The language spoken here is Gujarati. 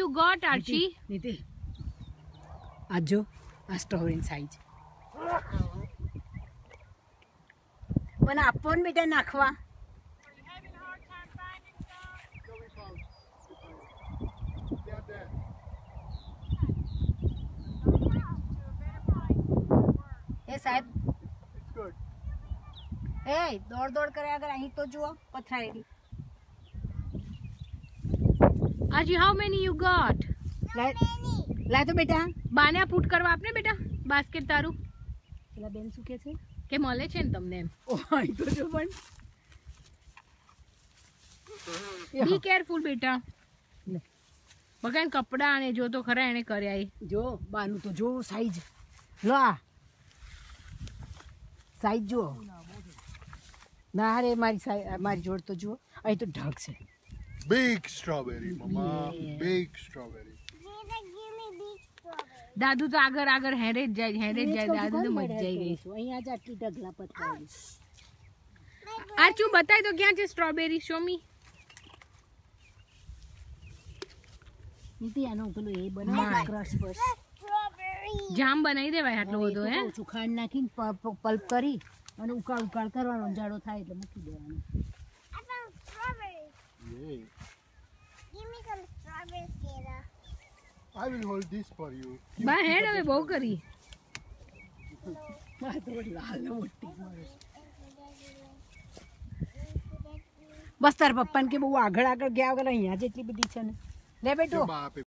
you got, Archie? નીતિ આ જો આ સ્ટ્રોબેરી સાઈઝ મને આપો ને બેટા નાખવા. એ સાહેબ એ દોડ કર્યા આગળ અહીં તો જુઓ પથરાયેલી. Archie, how many you got? લાય તો બેટા બાને ફૂટ કરવા આપને બેટા બાસ્કેટ તારું. પેલા બેન શું કે છે કે મળે છે ને તમને એમ. ઓ અહીં તો જો પણ બી કેરફુલ બેટા. બગાન કપડા અને જો તો ખરા એને કર્યા એ. જો બાનું તો જો સાઈઝ લો આ સાઈઝ જુઓ ના અરે મારી જોડ તો જુઓ અહીં તો ઢગ છે. Big strawberry, mama. Yeah. Big strawberry. દાદુ તો આગળ હેરે જ જાય દાદુ તો મજાઈ ગઈ. અહીંયા જ આટલી ઢગલા પથરાયેલી. આર્ચુ બતાય તો ક્યાં છે સ્ટ્રોબેરી? Show me. નીતિ આનો પેલું એ બનાવ ક્રશ બસ જામ બનાવી દેવાય આટલો બધો હે. ઓછું ખાંડ નાખીને પલ્પ કરી અને ઉકાળ કરવાનો જાડો થાય એટલે મૂકી દેવાનો. Yeah. Give me some strawberries, Kira. I will hold this for you. બા હેડ હવે બહુ કરી. આ તો લાલ ને મોટી મળે. બસ તાર પપ્પાને કે બહુ આગળ ગયા વગર અહીંયા જેટલી બધી છે ને લે બેટો.